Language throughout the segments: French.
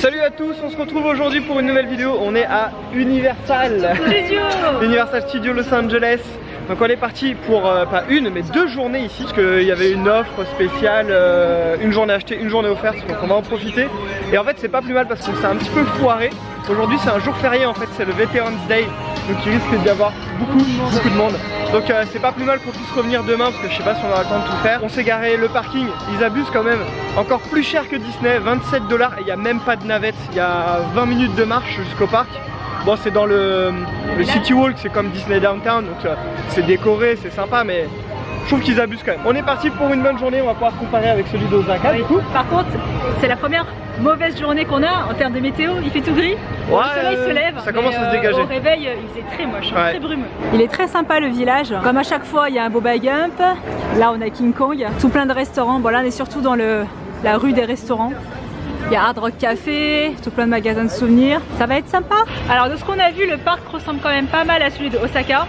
Salut à tous, on se retrouve aujourd'hui pour une nouvelle vidéo. On est à Universal Studios Los Angeles. Donc on est parti pour pas une mais 2 journées ici parce qu'il y avait une offre spéciale, une journée achetée, une journée offerte, donc on va en profiter. Et en fait c'est pas plus mal parce qu'on s'est un petit peu foiré. Aujourd'hui c'est un jour férié en fait, c'est le Veterans Day, donc il risque d'y avoir beaucoup de monde. Donc c'est pas plus mal qu'on puisse revenir demain parce que je sais pas si on aura le temps de tout faire. On s'est garé, le parking, ils abusent quand même, encore plus cher que Disney, 27 $, et il n'y a même pas de navette, il y a 20 minutes de marche jusqu'au parc. Bon c'est dans le City Walk, c'est comme Disney Downtown, donc c'est décoré, c'est sympa, mais je trouve qu'ils abusent quand même. On est parti pour une bonne journée, on va pouvoir comparer avec celui d'Osaka du coup. Par contre, c'est la première mauvaise journée qu'on a en termes de météo, il fait tout gris, le soleil se lève, ça commence à se dégager. Au réveil il faisait très moche, très brumeux. Il est très sympa le village, comme à chaque fois il y a un Boba Gump, là on a King Kong, tout plein de restaurants, bon là on est surtout dans la rue des restaurants. Il y a Hard Rock Café, tout plein de magasins de souvenirs, ça va être sympa. Alors de ce qu'on a vu, le parc ressemble quand même pas mal à celui de Osaka.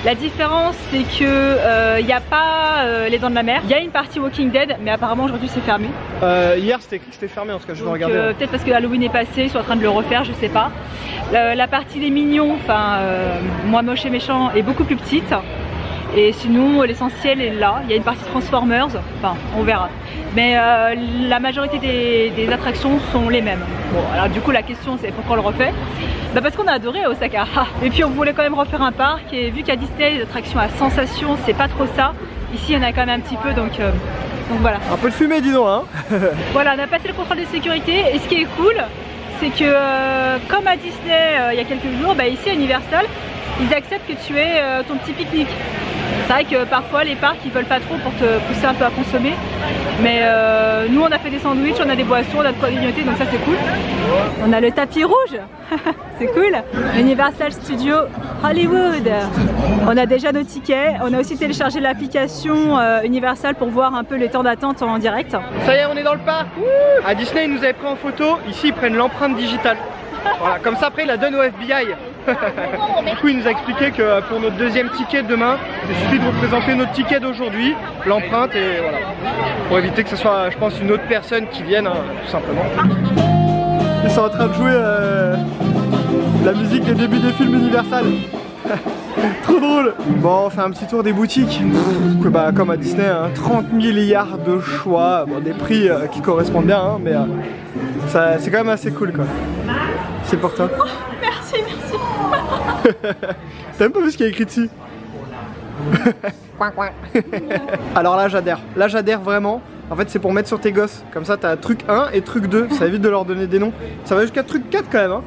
La différence c'est que il n'y a pas les dents de la mer. Il y a une partie Walking Dead, mais apparemment aujourd'hui c'est fermé. Hier c'était écrit que c'était fermé en tout cas, je vais regarder. Peut-être parce que Halloween est passé, ils sont en train de le refaire, je sais pas. La partie des mignons, enfin moi moche et méchant, est beaucoup plus petite. Et sinon l'essentiel est là, il y a une partie Transformers, enfin on verra. Mais la majorité des attractions sont les mêmes. Bon alors du coup la question c'est pourquoi on le refait? Bah parce qu'on a adoré à Osaka. Et puis on voulait quand même refaire un parc, et vu qu'à Disney les attractions à sensation c'est pas trop ça, ici il y en a quand même un petit peu, donc voilà. Un peu de fumée dis donc hein. Voilà, on a passé le contrôle de sécurité, et ce qui est cool c'est que comme à Disney il y a quelques jours, bah ici à Universal ils acceptent que tu aies ton petit pique-nique. C'est vrai que parfois les parcs ils veulent pas trop pour te pousser un peu à consommer, mais nous on a fait des sandwichs, on a des boissons, on a de quoi grignoter, donc ça c'est cool. On a le tapis rouge, c'est cool. Universal Studios Hollywood. On a déjà nos tickets, on a aussi téléchargé l'application Universal pour voir un peu les temps d'attente en direct. Ça y est, on est dans le parc. À Disney ils nous avaient pris en photo, ici ils prennent l'empreinte digitale. Voilà, comme ça après il la donne au FBI. Du coup il nous a expliqué que pour notre deuxième ticket de demain, il suffit de représenter notre ticket d'aujourd'hui, l'empreinte, et voilà. Pour éviter que ce soit, je pense, une autre personne qui vienne, hein, tout simplement. Ils sont en train de jouer la musique des débuts des films Universal. Trop drôle. Bon, on fait un petit tour des boutiques. Bah, comme à Disney, hein, 30 milliards de choix, bon, des prix qui correspondent bien, hein, mais c'est quand même assez cool quoi. C'est pour toi. Oh, merci, merci. T'as même pas vu ce qu'il y a écrit dessus? Alors là j'adhère vraiment. En fait c'est pour mettre sur tes gosses. Comme ça t'as truc 1 et truc 2. Ça évite de leur donner des noms. Ça va jusqu'à truc 4 quand même hein.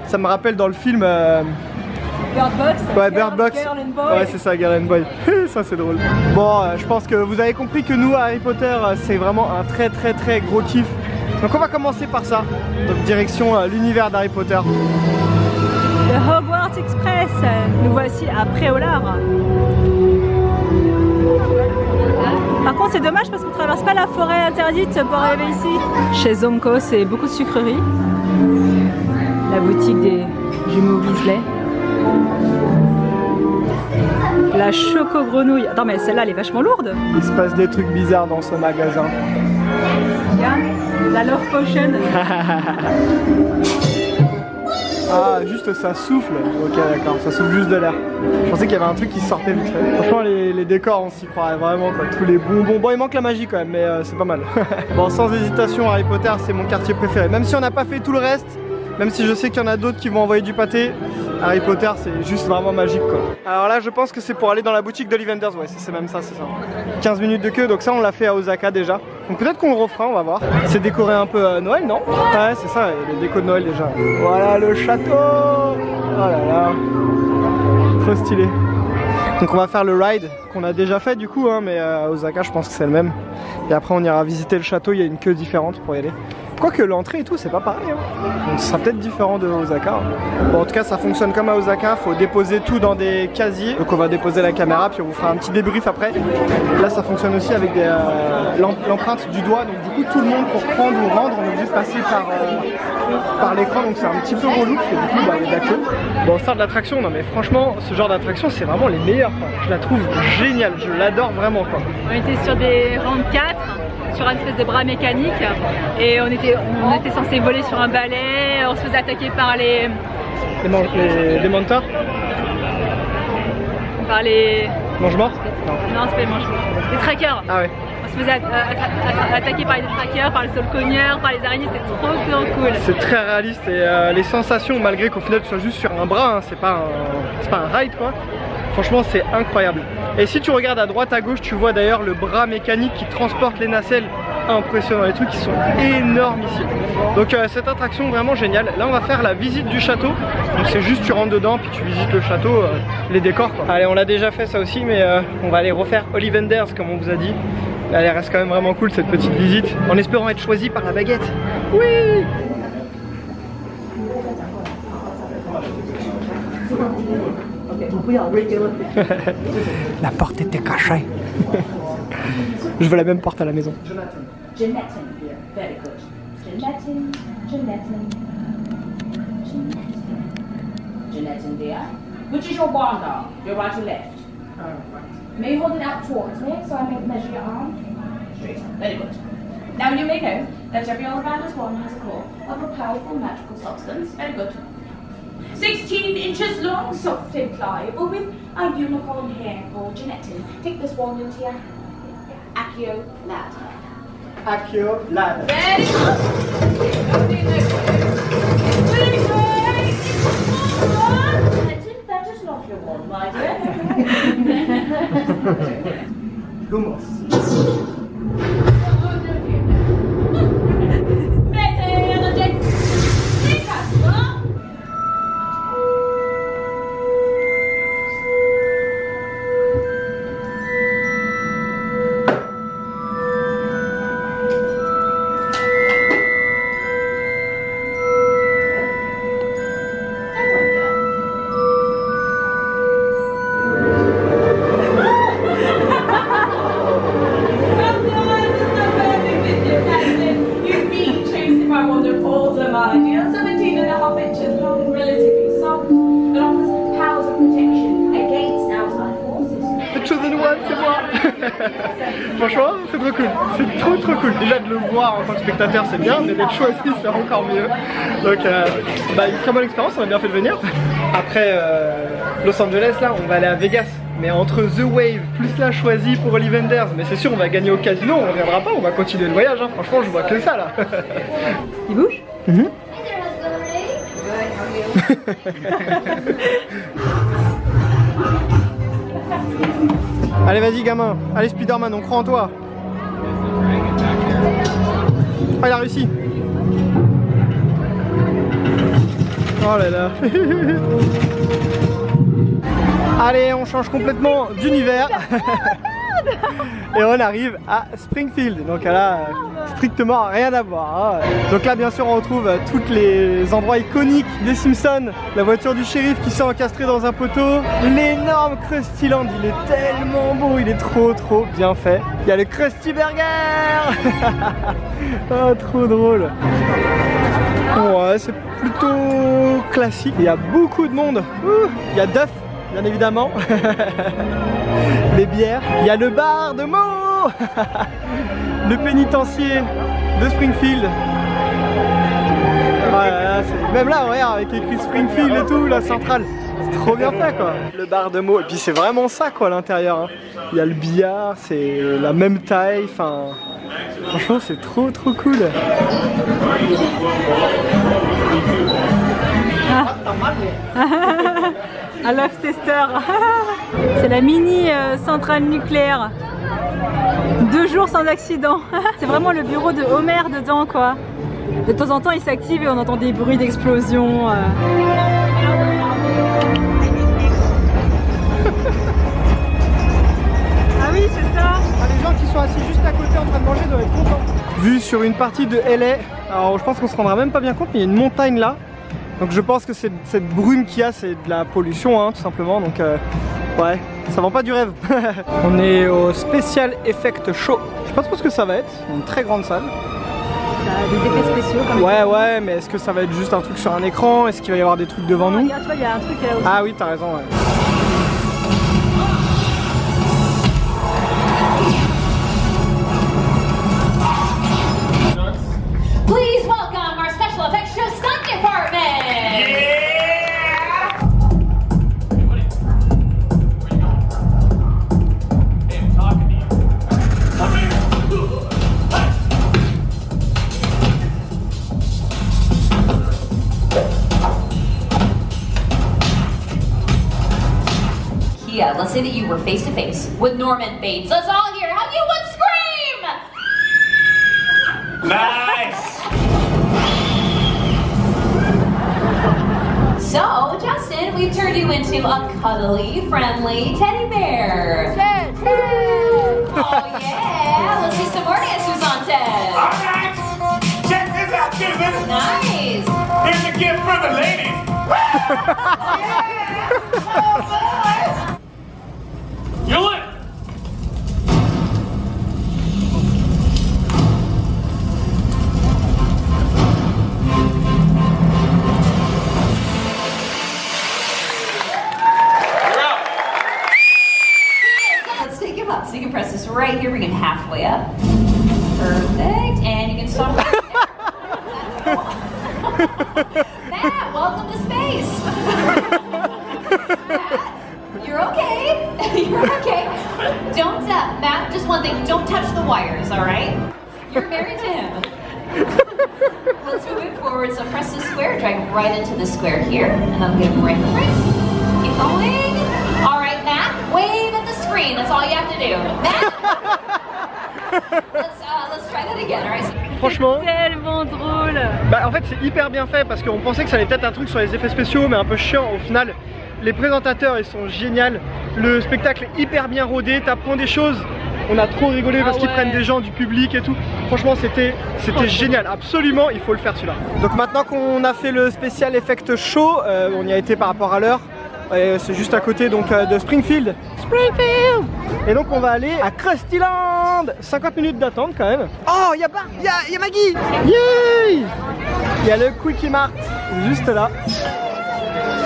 Ça me rappelle dans le film Bird Box. Ouais, Bird Box. Girl and Boy. Ouais c'est ça, Girl and Boy. Ça c'est drôle. Bon je pense que vous avez compris que nous Harry Potter c'est vraiment un très gros kiff. Donc on va commencer par ça. Donc direction l'univers d'Harry Potter. Le Hogwarts Express. Nous voici à Préolard. Par contre c'est dommage parce qu'on traverse pas la forêt interdite pour arriver ici. Chez Zonko c'est beaucoup de sucreries. La boutique des jumeaux Weasley. La choco grenouille. Attends mais celle-là elle est vachement lourde. Il se passe des trucs bizarres dans ce magasin. Regarde, la Love Potion. Ah juste ça souffle. Ok d'accord, ça souffle juste de l'air. Je pensais qu'il y avait un truc qui sortait vite fait. Franchement les décors on s'y croirait vraiment quoi. Tous les bonbons. Bon il manque la magie quand même mais c'est pas mal. Bon sans hésitation Harry Potter c'est mon quartier préféré. Même si on n'a pas fait tout le reste, même si je sais qu'il y en a d'autres qui vont envoyer du pâté, Harry Potter c'est juste vraiment magique quoi. Alors là je pense que c'est pour aller dans la boutique d'Ollivanders, ouais c'est même ça, c'est ça. 15 minutes de queue, donc ça on l'a fait à Osaka déjà. Donc peut-être qu'on le refera, on va voir. C'est décoré un peu Noël non? Ouais c'est ça, les décos de Noël déjà. Voilà le château. Oh là là, trop stylé. Donc on va faire le ride qu'on a déjà fait du coup hein, mais à Osaka je pense que c'est le même. Et après on ira visiter le château, il y a une queue différente pour y aller. Quoique l'entrée et tout c'est pas pareil hein. Donc ce sera peut-être différent de Osaka. Bon en tout cas ça fonctionne comme à Osaka, faut déposer tout dans des casiers. Donc on va déposer la caméra puis on vous fera un petit débrief après. Là ça fonctionne aussi avec l'empreinte du doigt. Donc du coup tout le monde pour prendre ou rendre on est obligé de passer par l'écran. Donc c'est un petit peu relou parce que du coup bah, il y a de la queue. Bon faire de l'attraction, non mais franchement ce genre d'attraction c'est vraiment les meilleurs quoi. Je la trouve géniale, je l'adore vraiment quoi. On était sur des rangs 4. sur un espèce de bras mécanique et on était censé voler sur un balai, on se faisait attaquer par les mentors. Par les... Mange-morts? Non, c'est pas les mange-morts. Les trackers. Ah ouais. On se faisait attaquer par les trackers, par les solcogneurs, par les araignées, c'est trop cool. C'est très réaliste et les sensations, malgré qu'au final tu sois juste sur un bras, hein, c'est pas un ride quoi. Franchement c'est incroyable. Et si tu regardes à droite à gauche, tu vois d'ailleurs le bras mécanique qui transporte les nacelles. Impressionnant, les trucs qui sont énormes ici. Donc cette attraction vraiment géniale. Là on va faire la visite du château. Donc c'est juste tu rentres dedans puis tu visites le château, les décors quoi. Allez, on l'a déjà fait ça aussi, mais on va aller refaire Ollivanders comme on vous a dit. Elle reste quand même vraiment cool cette petite visite, en espérant être choisi par la baguette. Oui. La porte était cachée. Je veux la même porte à la maison. Jonathan, very good. Jonathan, dear. Which is your wand arm? Your right or left? Right. May you hold it out towards me so I may measure your arm? Straight. Very good. Now you may know that every Ollivander's wand has a core of a powerful magical substance. Very good. 16 inches long, soft and pliable, with a unicorn hair or genetin. Take this wand into your Accio ladder. Accio ladder. Very good. Very good. That is not your wand, my dear. Lumos. Franchement, c'est trop cool. C'est trop cool. Déjà de le voir en tant que spectateur, c'est bien, mais d'être choisi, c'est encore mieux. Donc, une très bonne expérience, on a bien fait de venir. Après Los Angeles, là, on va aller à Vegas. Mais entre The Wave plus la choisie pour Ollivanders, mais c'est sûr, on va gagner au casino, on reviendra pas, on va continuer le voyage. Hein. Franchement, je vois que ça là. Il bouge? Allez, vas-y, gamin. Allez, Spider-Man, on croit en toi. Ah, il a réussi. Oh là là. Allez, on change complètement d'univers. Et on arrive à Springfield. Donc là, strictement rien à voir. Hein. Donc là, bien sûr, on retrouve tous les endroits iconiques des Simpsons. La voiture du shérif qui s'est encastrée dans un poteau. L'énorme Krusty Land, il est tellement beau, il est trop bien fait. Il y a le Krusty Burger. Oh, trop drôle. Ouais, c'est plutôt classique. Il y a beaucoup de monde. Il y a Duff, bien évidemment. Les bières. Il y a le bar de Mo. Le pénitencier de Springfield. Ouais, même là, regarde, avec écrit Springfield et tout, la centrale. C'est trop bien fait quoi. Le bar de Mo. Et puis c'est vraiment ça quoi à l'intérieur. Hein. Il y a le billard, c'est la même taille. Enfin, franchement, c'est trop cool. Un love tester. C'est la mini centrale nucléaire. 2 jours sans accident. C'est vraiment le bureau de Homer dedans quoi. De temps en temps il s'active et on entend des bruits d'explosion. Ah oui c'est ça. Les gens qui sont assis juste à côté en train de manger doivent être contents. Vue sur une partie de LA. Alors je pense qu'on se rendra même pas bien compte mais il y a une montagne là. Donc je pense que cette brume qu'il y a c'est de la pollution hein, tout simplement. Donc ouais, ça vend pas du rêve. On est au Special Effect Show. Je sais pas trop ce que ça va être, une très grande salle. Des effets spéciaux comme ça. Ouais, mais est-ce que ça va être juste un truc sur un écran? Est-ce qu'il va y avoir des trucs devant nous? Regarde, il y a un truc là aussi. Ah oui, t'as raison, ouais. Please welcome our special effects show stunt department. Yeah! Yeah, let's say that you were face to face with Norman Bates. Let's all hear how you would scream! Nice! So, Justin, we've turned you into a cuddly, friendly teddy bear. Ted! Oh yeah! Let's see some more dances on Ted. Alright! Check this out, Susan! Nice! Here's a gift for the ladies! You look! Let's take him up. So you can press this right here, bring him halfway up. Perfect. And you can stop right there. Matt, welcome to space. Matt, you're okay. You're okay. Don't, Matt, just one thing. Don't touch the wires, all right? You're married to him. Let's move it forward. So press the square, drag right into the square here, and that'll get him right in the front. Keep going. All right, Matt, wave at the screen. That's all you have to do. Matt, let's try that again. All right. Franchement, tellement drôle. bah en fait c'est hyper bien fait parce qu'on pensait que ça allait peut-être un truc sur les effets spéciaux mais un peu chiant. Au final, les présentateurs ils sont géniaux. Le spectacle est hyper bien rodé, t'apprends des choses. On a trop rigolé parce qu'ils prennent des gens du public et tout. Franchement c'était génial, absolument il faut le faire celui-là. Donc maintenant qu'on a fait le spécial effect show, on y a été par rapport à l'heure. C'est juste à côté donc de Springfield. Et donc on va aller à Krustyland. 50 minutes d'attente quand même. Oh, y a Maggie. Yay. Il y a le Quickie Mart juste là.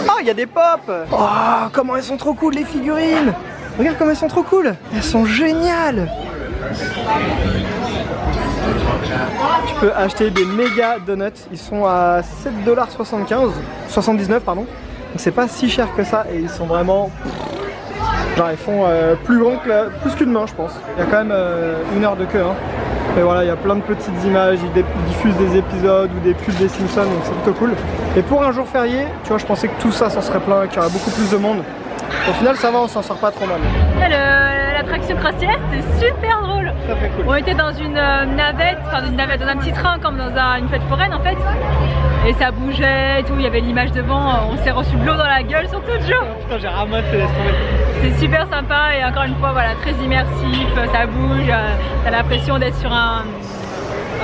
Oh, il y a des pop. Oh, comment elles sont trop cool les figurines. Regarde comme elles sont trop cool. Elles sont géniales. Tu peux acheter des méga donuts. Ils sont à 7,79 $, pardon. Donc c'est pas si cher que ça et ils sont vraiment... Genre ils font plus qu'une main je pense. Il y a quand même 1 heure de queue hein. Et voilà, il y a plein de petites images, ils diffusent des épisodes ou des pubs des Simpsons, donc c'est plutôt cool. Et pour un jour férié, tu vois, je pensais que tout ça s'en serait plein et qu'il y aurait beaucoup plus de monde. Au final ça va, on s'en sort pas trop mal. L'attraction Krustyland c'était super drôle. Très cool. On était dans une navette, dans un petit train comme dans une fête foraine en fait. Et ça bougeait et tout, il y avait l'image devant, on s'est reçu de l'eau dans la gueule sur tout le jour. Putain j'ai ramassé, laisse tomber. C'est super sympa et encore une fois voilà, très immersif, ça bouge, t'as l'impression d'être sur un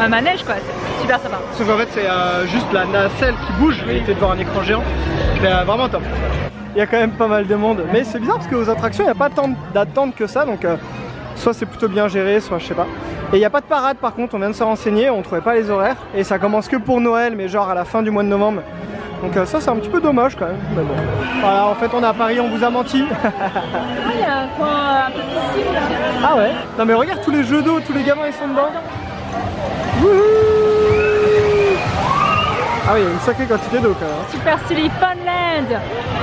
manège quoi, c'est super sympa. Sauf qu'en fait c'est juste la nacelle qui bouge, mais était devant un écran géant. Mais vraiment top. Il y a quand même pas mal de monde, mais c'est bizarre parce qu'aux attractions il n'y a pas tant d'attente que ça, donc soit c'est plutôt bien géré, soit je sais pas. Et il n'y a pas de parade par contre, on vient de se renseigner, on trouvait pas les horaires, et ça commence que pour Noël, mais genre à la fin du mois de novembre. Donc ça c'est un petit peu dommage quand même, mais bon. Voilà, en fait on est à Paris, on vous a menti. Ah, il y a un coin un peu piscine là. Ah ouais. Non mais regarde tous les jeux d'eau, tous les gamins ils sont dedans. Wouhou. Ah oui, il y a une sacrée quantité d'eau quand même. Super stylé Funland.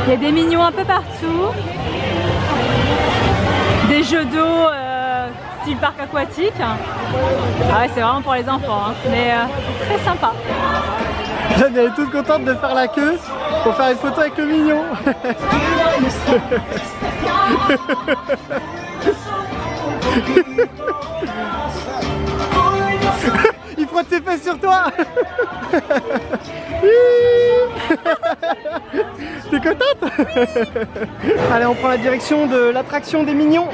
Il y a des mignons un peu partout. Des jeux d'eau style parc aquatique. Ah ouais, c'est vraiment pour les enfants, hein. Mais très sympa. Jeanne elle est toute contente de faire la queue pour faire une photo avec le mignon. Il frotte ses fesses sur toi. T'es contente? Allez, on prend la direction de l'attraction des mignons.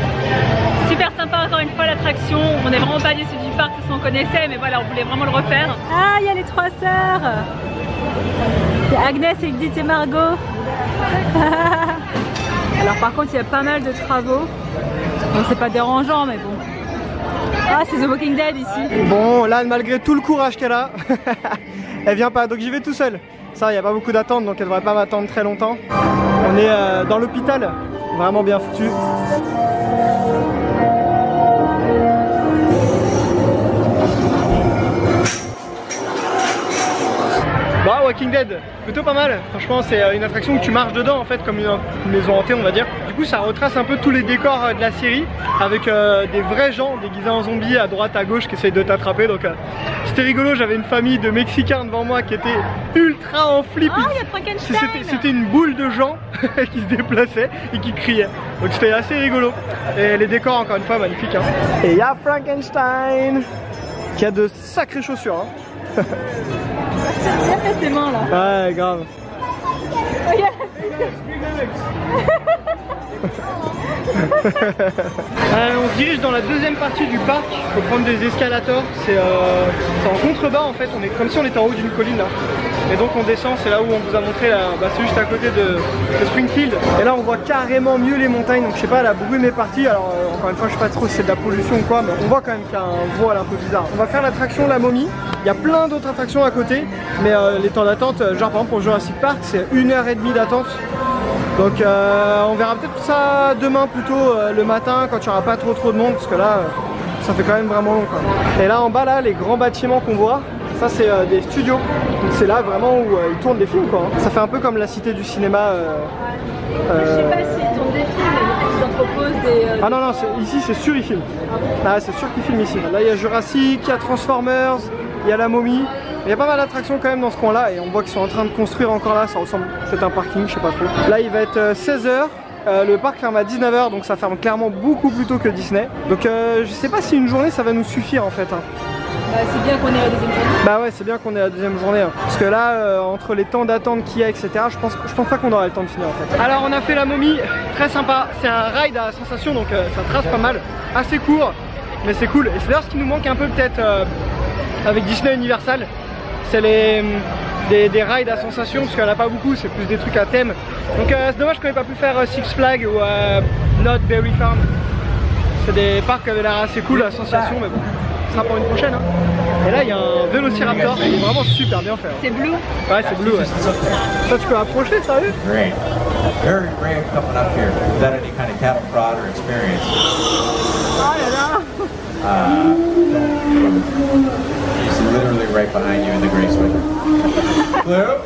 Super sympa encore une fois l'attraction. On n'est vraiment pas déçus du parc parce qu'on connaissait, mais voilà, on voulait vraiment le refaire. Ah, il y a les 3 sœurs. Il y a Agnès, Edith et Margot. Alors par contre, il y a pas mal de travaux. Bon, c'est pas dérangeant, mais bon. Ah, c'est The Walking Dead ici. Bon, là, malgré tout le courage qu'elle a, elle vient pas, donc j'y vais tout seul. Ça, il n'y a pas beaucoup d'attente, donc elle devrait pas m'attendre très longtemps. On est dans l'hôpital, vraiment bien foutu. Walking Dead, plutôt pas mal. Franchement c'est une attraction où tu marches dedans en fait comme une maison hantée on va dire. Du coup ça retrace un peu tous les décors de la série avec des vrais gens déguisés en zombies à droite à gauche qui essayent de t'attraper. Donc c'était rigolo, j'avais une famille de Mexicains devant moi qui était ultra en flip. Oh, il y a Frankenstein. C'était une boule de gens qui se déplaçaient et qui criaient. Donc c'était assez rigolo. Et les décors encore une fois magnifiques hein. Et il y a Frankenstein qui a de sacrées chaussures hein. Il a fait ses mains là. Ouais grave. Regarde. On se dirige dans la deuxième partie du parc. Il faut prendre des escalators. C'est en contrebas en fait. On est comme si on était en haut d'une colline là. Et donc on descend. C'est là où on vous a montré là. Bah, c'est juste à côté de Springfield. Et là on voit carrément mieux les montagnes. Donc je sais pas, la brume est partie. Alors encore une fois je sais pas trop si c'est de la pollution ou quoi, mais on voit quand même qu'il y a un voile un peu bizarre. On va faire l'attraction La Momie. Il y a plein d'autres attractions à côté. Mais les temps d'attente, genre par exemple pour Jurassic Park, c'est 1h30 d'attente. Donc on verra peut-être ça demain plutôt le matin quand il n'y aura pas trop de monde parce que là ça fait quand même vraiment long quoi. Et là en bas là les grands bâtiments qu'on voit, ça c'est des studios. Donc c'est là vraiment où ils tournent des films quoi. Ça fait un peu comme la cité du cinéma. Je sais pas s'ils tournent des films, mais peut-être qu'ils entreposent des... Ah non ici c'est sûr ils filment. Ah c'est sûr qu'ils filment ici. Là il y a Jurassic, il y a Transformers, il y a La Momie. Il y a pas mal d'attractions quand même dans ce coin là et on voit qu'ils sont en train de construire encore là, ça ressemble, c'est un parking, je sais pas trop. Là il va être 16h, le parc ferme à 19h donc ça ferme clairement beaucoup plus tôt que Disney. Donc je sais pas si une journée ça va nous suffire en fait hein. Bah, c'est bien qu'on ait la deuxième journée. Bah ouais c'est bien qu'on ait la deuxième journée hein. Parce que là entre les temps d'attente qu'il y a etc je pense pas qu'on aura le temps de finir en fait. Alors on a fait La Momie, très sympa, c'est un ride à sensation donc ça trace pas mal, assez court mais c'est cool. Et c'est d'ailleurs ce qui nous manque un peu peut-être avec Disney Universal. C'est des rides à sensation parce qu'il n'y en a pas beaucoup, c'est plus des trucs à thème. Donc c'est dommage qu'on n'ait pas pu faire Six Flags ou Not Berry Farm. C'est des parcs qui avaient l'air assez cool à sensation mais bon, ce sera pour une prochaine hein. Et là il y a un Vélociraptor, il est vraiment super bien fait hein. C'est bleu. Ouais c'est bleu ouais. Toi tu peux approcher sérieux? Great. Very rare coming up here without any kind of cattle prod or experience. Oh là là. He's literally right behind you in the gray sweater. Blue?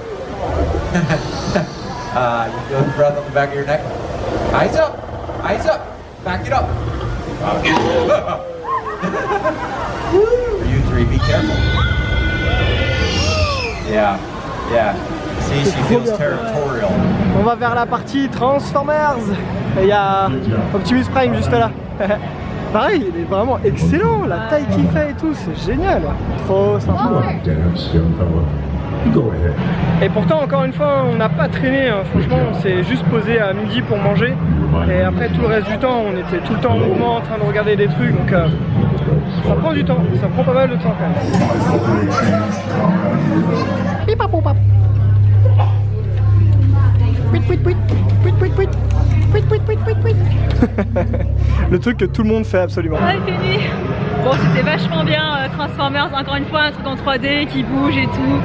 You feel the breath on the back of your neck? Eyes up! Eyes up! Back it up! You three, be careful. Yeah. See, she feels territorial. On va vers la partie Transformers. Et il y a Optimus Prime juste là. Pareil, il est vraiment excellent, la taille qu'il fait et tout, c'est génial. Trop sympa. Et pourtant, encore une fois, on n'a pas traîné, hein. Franchement, on s'est juste posé à midi pour manger. Et après, tout le reste du temps, on était tout le temps en mouvement, en train de regarder des trucs. Donc, ça prend du temps, ça prend pas mal de temps quand même. Pipapopap. Le truc que tout le monde fait absolument. Ouais, il fait nuit. Bon, c'était vachement bien. Transformers, encore une fois, un truc en 3D qui bouge et tout.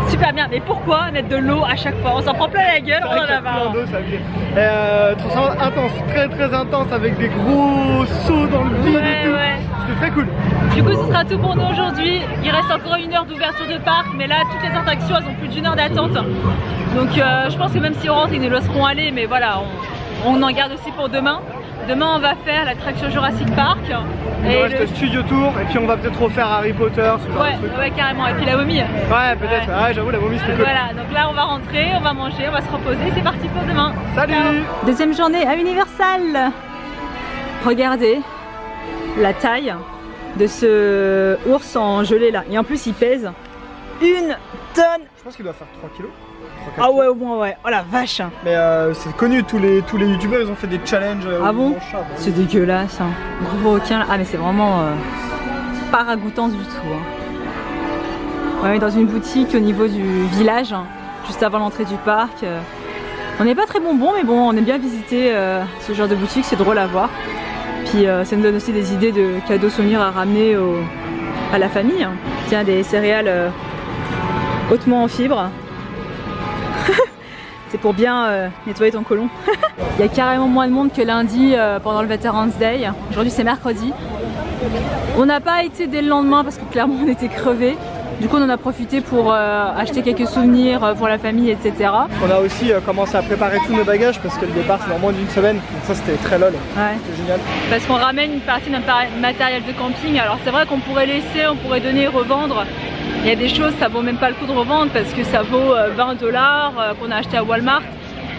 Super bien. Mais pourquoi mettre de l'eau à chaque fois? On s'en prend plein la gueule, on en a marre. Transformers intense, très intense avec des gros sauts dans le vide et tout. Ouais. C'était très cool. Du coup, ce sera tout pour nous aujourd'hui. Il reste encore 1 heure d'ouverture de parc, mais là, toutes les attractions, elles ont plus d'1 heure d'attente. Donc, je pense que même si on rentre, ils nous laisseront aller, mais voilà, on en garde aussi pour demain. Demain, on va faire l'attraction Jurassic Park. Et le Studio Tour, et puis on va peut-être refaire Harry Potter. Ouais, carrément. Et puis la momie. Ouais, peut-être. Ouais, j'avoue, la momie, c'était cool. Voilà, donc là, on va rentrer, on va manger, on va se reposer. C'est parti pour demain. Salut! Ciao. Deuxième journée à Universal. Regardez la taille de ce ours en gelée là. Et en plus, il pèse 1 tonne. Je pense qu'il doit faire 3 kilos. Ah ouais, au moins, ouais. Oh la vache. Mais c'est connu, tous les youtubeurs ils ont fait des challenges. Ah bon? C'est dégueulasse, hein. Gros requin là. Ah mais c'est vraiment pas ragoûtant du tout, hein. On est dans une boutique au niveau du village, hein, juste avant l'entrée du parc. On n'est pas très bonbons, mais bon, on aime bien visiter ce genre de boutique, c'est drôle à voir. Puis ça nous donne aussi des idées de cadeaux souvenirs à ramener à la famille, hein. Tiens, des céréales hautement en fibres. C'est pour bien nettoyer ton côlon. Il y a carrément moins de monde que lundi pendant le Veterans Day. Aujourd'hui c'est mercredi. On n'a pas été dès le lendemain parce que clairement on était crevés. Du coup on en a profité pour acheter quelques souvenirs pour la famille, etc. On a aussi commencé à préparer tous nos bagages parce que le départ c'est dans moins d'une semaine. Donc ça c'était très lol, c'était génial. Parce qu'on ramène une partie de notre matériel de camping. Alors c'est vrai qu'on pourrait laisser, on pourrait donner, revendre. Il y a des choses, ça vaut même pas le coup de revendre parce que ça vaut 20 $ qu'on a acheté à Walmart.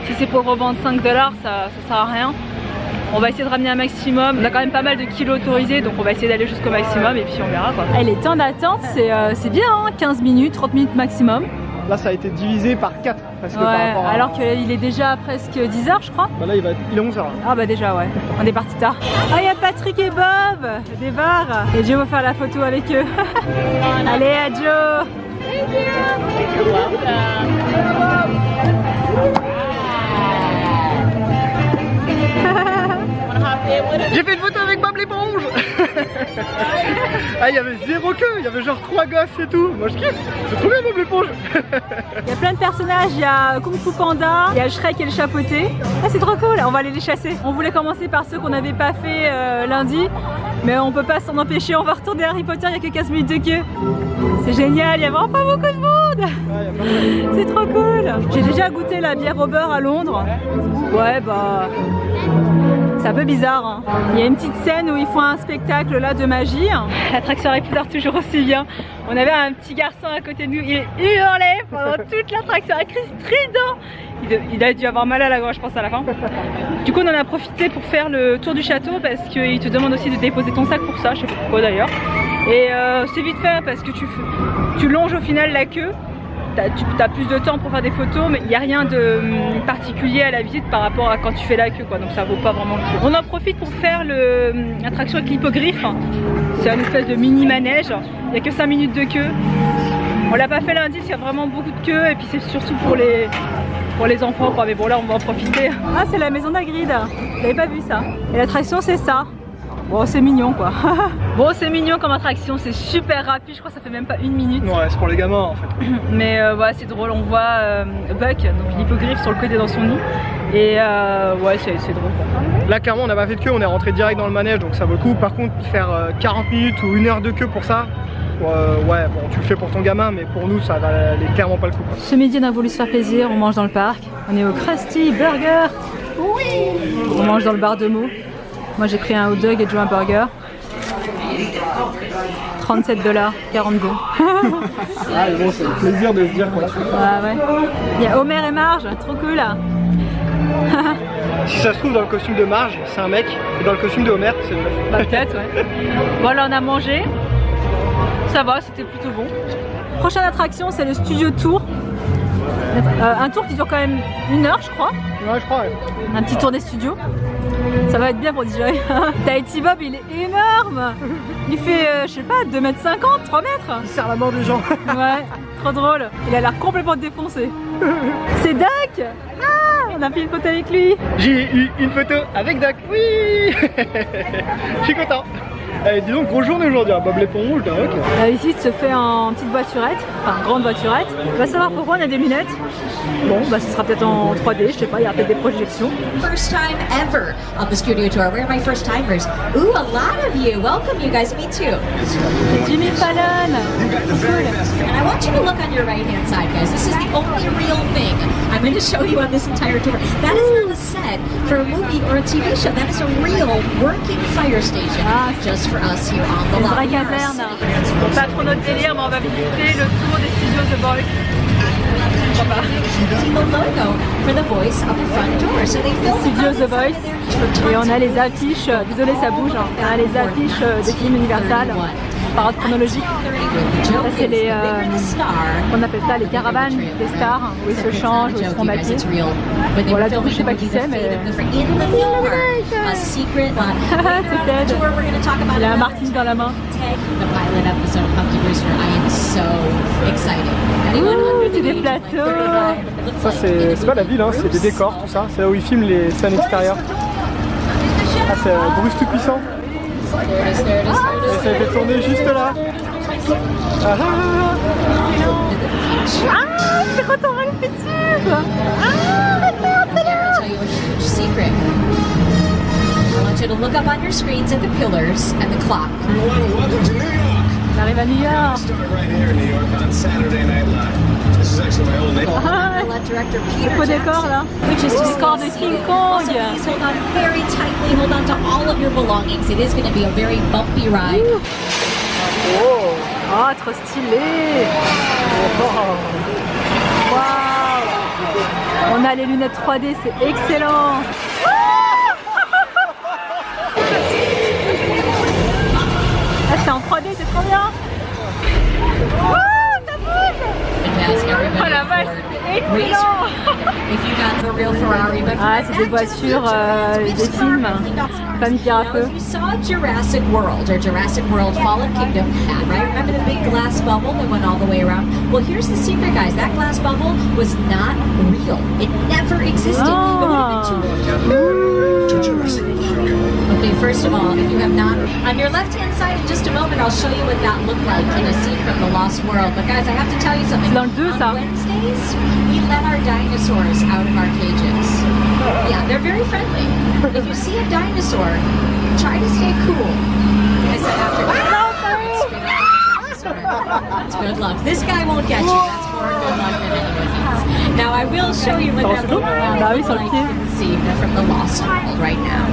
Si c'est pour le revendre 5 $, ça sert à rien. On va essayer de ramener un maximum. On a quand même pas mal de kilos autorisés, donc on va essayer d'aller jusqu'au maximum et puis on verra quoi. Et les temps d'attente, c'est bien, hein, 15 minutes, 30 minutes maximum. Là ça a été divisé par 4 parce que par rapport à... alors qu'il est déjà presque 10 h je crois. Bah là il est 11 h. Ah bah déjà ouais, on est parti tard. Ah il y a Patrick et Bob, des bars. Et Joe va faire la photo avec eux. Allez à Joe. J'ai fait une photo avec Bob l'éponge. Ah il y avait 0 queue, il y avait genre 3 gosses et tout. Moi je kiffe, c'est trop bien Bob l'éponge. Il y a plein de personnages, il y a Kung Fu Panda, il y a Shrek et le chapeauté. Ah c'est trop cool, on va aller les chasser. On voulait commencer par ceux qu'on n'avait pas fait lundi, mais on peut pas s'en empêcher, on va retourner à Harry Potter, il n'y a que 15 minutes de queue. C'est génial, il y a vraiment pas beaucoup de monde. C'est trop cool. J'ai déjà goûté la bière au beurre à Londres. Ouais bah... c'est un peu bizarre, hein. Il y a une petite scène où ils font un spectacle là de magie. L'attraction Harry Potter toujours aussi bien. On avait un petit garçon à côté de nous, il hurlait pendant toute l'attraction, un cri strident. Il a dû avoir mal à la gorge je pense à la fin. Du coup on en a profité pour faire le tour du château parce qu'il te demande aussi de déposer ton sac pour ça, je sais pas pourquoi d'ailleurs. Et c'est vite fait parce que tu longes au final la queue. Tu as plus de temps pour faire des photos, mais il n'y a rien de particulier à la visite par rapport à quand tu fais la queue quoi, donc ça vaut pas vraiment le coup. On en profite pour faire l'attraction avec l'hippogriffe. C'est une espèce de mini manège, il n'y a que 5 minutes de queue. On l'a pas fait lundi parce qu'il y a vraiment beaucoup de queue et puis c'est surtout pour les enfants quoi, mais bon là on va en profiter. Ah c'est la maison d'Hagrid, j'avais pas vu ça. Et l'attraction c'est ça. Bon c'est mignon quoi. Bon c'est mignon comme attraction, c'est super rapide, je crois que ça fait même pas 1 minute. Ouais c'est pour les gamins en fait. Mais ouais c'est drôle, on voit Buck, donc l'hippogriffe sur le côté dans son nid. Et ouais c'est drôle quoi. Là clairement on n'a pas fait de queue, on est rentré direct dans le manège donc ça vaut le coup. Par contre faire 40 minutes ou 1 heure de queue pour ça, ouais bon tu le fais pour ton gamin mais pour nous ça valait clairement pas le coup quoi. Ce midi on a voulu se faire plaisir, on mange dans le parc. On est au Krusty Burger. Oui. On mange dans le bar de mots. Moi j'ai pris un hot dog et Joe un burger. 37 $, 42. Ah bon c'est le plaisir de se dire qu'on l'a fait. Ah ouais. Il y a Homer et Marge, trop cool. Si ça se trouve dans le costume de Marge c'est un mec et dans le costume de Homer c'est une meuf. Bah peut-être ouais. Bon là on a mangé. Ça va, c'était plutôt bon. Prochaine attraction c'est le Studio Tour. Un tour qui dure quand même 1 heure je crois. Ouais je crois ouais. Un petit tour des studios. Ça va être bien pour digérer. Tahiti Bob il est énorme. Il fait je sais pas 2,50 m, 3 mètres. Il serre la mort des gens. Ouais, trop drôle. Il a l'air complètement défoncé. C'est Duck. Ah, on a pris une photo avec lui. J'ai eu une photo avec Duck. Oui. Je suis content. Dis donc, grosse journée aujourd'hui, hein. Bob l'éponge, Duck. Ici, se fait en petite voiturette, enfin grande voiturette. On va savoir pourquoi on a des lunettes. Bon, bah ce sera peut-être en 3D, je sais pas, il y a peut-être des projections. First time ever on the studio tour. Where are my first timers? Ooh, a lot of you. Welcome, you guys. Me too. C'est Jimmy Fallon. Cool. And I want you to look on your right-hand side, guys. This is the only real thing I'm going to show you on this entire tour. That is not a set for a movie or a TV show. That is a real working fire station just for us here on the lot. Vraie caserne. Bon, pas trop notre délire, mais on va visiter le tour des studios The Voice. The logo for The Voice on the front door. So they filmed Studios The Voice. Et on a les affiches, désolé ça bouge, hein. On a les affiches des films Universal, par ordre chronologique. Ça c'est les, on appelle ça les caravanes des stars, où ils se changent, où ils se font maquiller. Bon là du coup je sais pas qui c'est mais... c'est Ted, il a un martini dans la main. Ouh, c'est des plateaux. Ça c'est pas la ville, hein, c'est des décors, tout ça. C'est là où ils filment les scènes extérieures. Ah c'est Bruce tout puissant. Et ça a été tourné juste là. Ah c'est quand on va le futur. Ah secret. I want you to look up on your screens at the pillars and the clock. Welcome to New York. On arrive à New York. Ah, le faux décor là. Le décor de King Kong. Please hold on very tightly. Hold on to all of your belongings. It is going to be a very bumpy ride. Oh, oh, trop stylé. Waouh. On a les lunettes 3D, c'est excellent. Ah, c'est en 3D, c'est trop bien. Oh, ça bouge. Oh la vache, c'est excellent. Ah, c'est des voitures des films. Famille Pierre à feu. You saw Jurassic World or Jurassic World Fallen Kingdom, right? Remember the big glass bubble that went all the way around? Well, here's the secret, guys. That glass bubble was not real. It never existed. Okay, first of all, if you have not, on your left-hand side, in just a moment, I'll show you what that looked like in a scene from The Lost World. But guys, I have to tell you something. Dans le 2, ça. On Wednesdays, we let our dinosaurs out of our cages. Yeah, they're very friendly. If you see a dinosaur, try to stay cool. I said after that's good luck. This guy won't get you. That's more good luck than anyone else. Now I will show you what that looks like in the scene from The Lost World right now.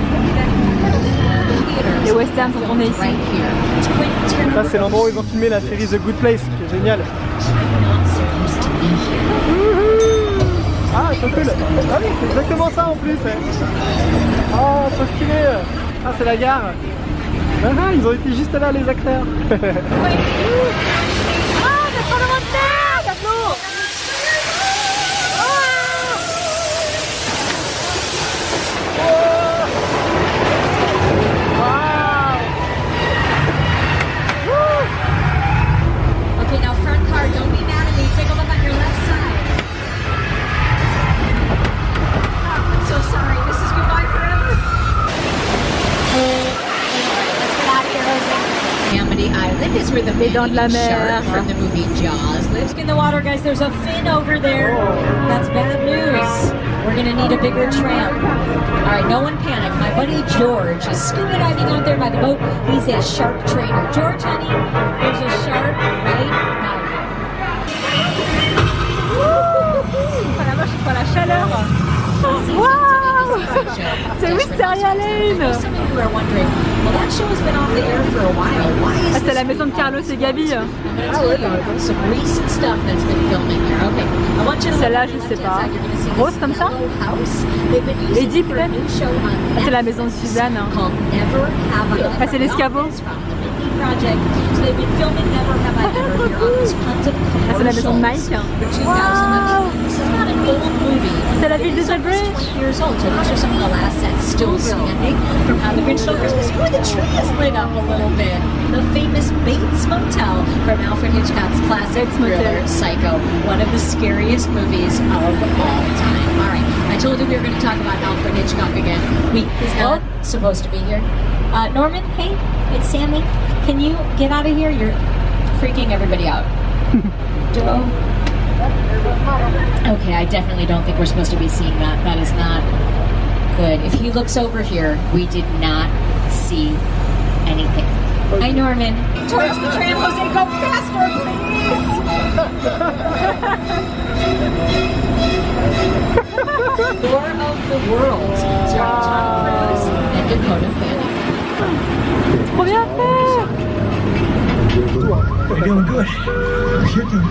Les westerns sont tournés ici. Là, c'est l'endroit où ils ont filmé la série The Good Place, qui est génial. Ah, c'est cool. Ah oui, c'est exactement ça en plus. Oh, trop stylé. Ah, c'est la gare. Ah, ils ont été juste là, les acteurs. Ah, c'est trop de terre, tableau. Okay, now front car, don't be mad at me. Take a look on your left side. I'm so sorry. This is goodbye forever. Let's get out of here, Jose. Amity Island is where the big shark from the movie Jaws lives. In the water, guys, there's a fin over there. That's bad news. We're gonna need a bigger tram. All right, no one panic. My buddy George is scuba diving out there by the boat. He's a shark trainer. George, honey, there's a shark right now. Oh la vache, c'est pas la chaleur. Waouh, c'est Wisteria Lane. Some of you are wondering, well, that show has been off the air for a while. Why is C'est la maison de Carlos et Gabi. I'm going to tell you some recent stuff that's been filming here. Okay, I want you to Celle-là, je sais pas. Grosse comme ça. Eddie peut-être. C'est la maison de Suzanne. Ah, c'est l'escabeau. Ah, c'est la maison de Mike. Wow. C'est la ville de The Bridge. Years old, so these are some of the last sets still standing from how the Grinch Stole Christmas. Oh, the tree is lit up a little bit. The famous Bates Motel from Alfred Hitchcock's classic thriller Psycho, one of the scariest movies of all time. All right, I told you we were going to talk about Alfred Hitchcock again. He's not supposed to be here. Norman, hey, it's Sammy. Can you get out of here? You're freaking everybody out. Okay, I definitely don't think we're supposed to be seeing that. That is not good. If he looks over here, we did not see anything. Hi, Norman. Towards the tram, Jose, go faster, please! War of the Worlds, starring Tom Cruise and Dakota Fanning. Trop bien fait.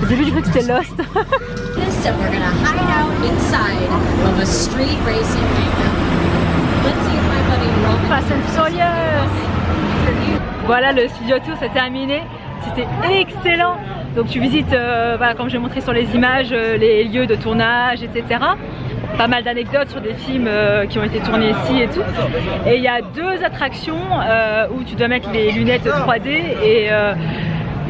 Au début, j'ai cru que c'était Lost. So we're gonna hide out inside of a street racing game. Let's see if my buddy Roman Fast and Furious. Voilà, le studio tour s'est terminé. C'était excellent. Donc tu visites, voilà, comme j'ai montré sur les images, les lieux de tournage, etc. Pas mal d'anecdotes sur des films qui ont été tournés ici et tout. Et il y a 2 attractions où tu dois mettre les lunettes 3D et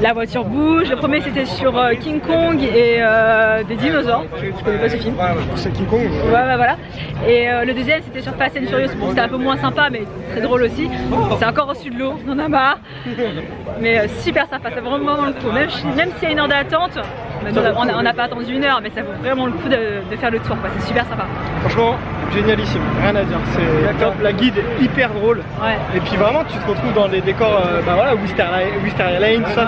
la voiture bouge. Le premier c'était sur King Kong et des dinosaures. Je connais pas ce film. C'est King Kong. Ouais, bah, voilà. Et le deuxième c'était sur Fast and Furious. Bon, c'était un peu moins sympa mais très drôle aussi. C'est encore au-dessus de l'eau, on en a marre. Mais super sympa, ça vaut vraiment le coup. Même s'il y a une heure d'attente, on n'a pas attendu 1 heure, mais ça vaut vraiment le coup de faire le tour. C'est super sympa. Franchement, génialissime, rien à dire, c'est top, la guide est hyper drôle. Ouais. Et puis vraiment tu te retrouves dans des décors, bah voilà, Wisteria Lane, tout ça,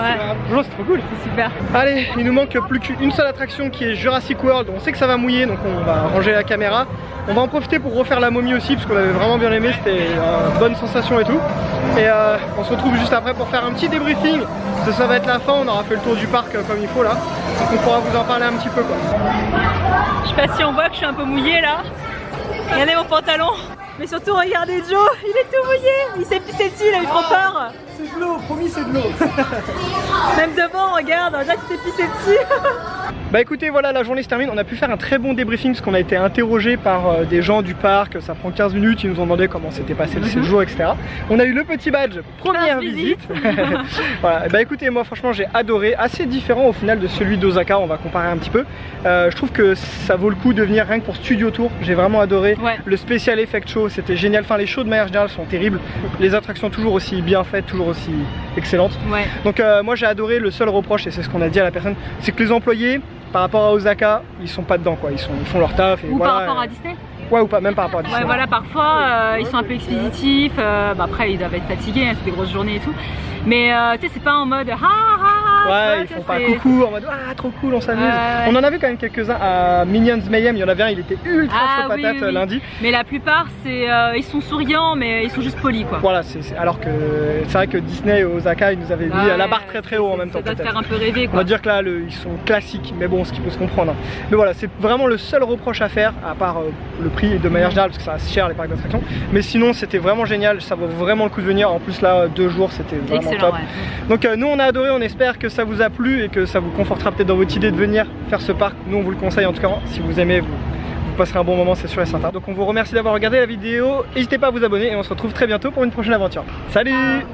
c'est trop cool. C'est super. Allez, il nous manque plus qu'une seule attraction qui est Jurassic World. On sait que ça va mouiller, donc on va ranger la caméra. On va en profiter pour refaire la momie aussi, parce qu'on avait vraiment bien aimé, c'était une bonne sensation et tout. Et on se retrouve juste après pour faire un petit débriefing. Ça va être la fin, on aura fait le tour du parc comme il faut là. Donc on pourra vous en parler un petit peu quoi. Je sais pas si on voit que je suis un peu mouillée là. Regardez mon pantalon. Mais surtout regardez Joe, il est tout mouillé. Il s'est pissé dessus, il a eu trop peur. C'est de l'eau, promis c'est de l'eau. Même devant, regarde, déjà tu t'es pissé dessus. Bah écoutez, voilà, la journée se termine. On a pu faire un très bon débriefing parce qu'on a été interrogé par des gens du parc. Ça prend 15 minutes, ils nous ont demandé comment s'était passé le séjour, etc. On a eu le petit badge, première visite. Voilà, bah écoutez, moi franchement j'ai adoré, assez différent au final de celui d'Osaka, on va comparer un petit peu. Je trouve que ça vaut le coup de venir rien que pour Studio Tour, j'ai vraiment adoré. Ouais. Le Special Effect Show, c'était génial. Enfin, les shows de manière générale sont terribles. Les attractions toujours aussi bien faites, toujours aussi excellentes. Ouais. Donc moi j'ai adoré. Le seul reproche, et c'est ce qu'on a dit à la personne, c'est que les employés par rapport à Osaka, ils sont pas dedans quoi, ils font leur taf et ou voilà, par rapport à Disney. Ouais, ou pas, même par rapport à Disney. Ouais, voilà, parfois ils sont un peu expéditifs, bah, après ils doivent être fatigués, hein, c'est des grosses journées et tout. Mais tu sais, c'est pas en mode ouais, ils font pas coucou en mode ah trop cool, on s'amuse. On en avait quand même quelques-uns à Minions Mayhem, il y en avait un, il était ultra chaud patate lundi. Mais la plupart, c'est ils sont souriants, mais ils sont juste polis quoi. Voilà, alors que c'est vrai que Disney et Osaka, ils nous avaient mis la barre très haut en même temps. Ça doit te faire un peu rêver quoi. On va dire que là, ils sont classiques, mais bon, ce qui peut se comprendre. Hein. Mais voilà, c'est vraiment le seul reproche à faire, à part le prix de manière générale, parce que ça reste cher les parcs d'attractions. Mais sinon, c'était vraiment génial, ça vaut vraiment le coup de venir. En plus là, 2 jours, c'était vraiment top. Ouais. Donc nous, on a adoré, on espère que ça vous a plu et que ça vous confortera peut-être dans votre idée de venir faire ce parc. Nous, on vous le conseille en tout cas. Si vous aimez, vous passerez un bon moment, c'est sûr et certain. Donc on vous remercie d'avoir regardé la vidéo. N'hésitez pas à vous abonner et on se retrouve très bientôt pour une prochaine aventure. Salut!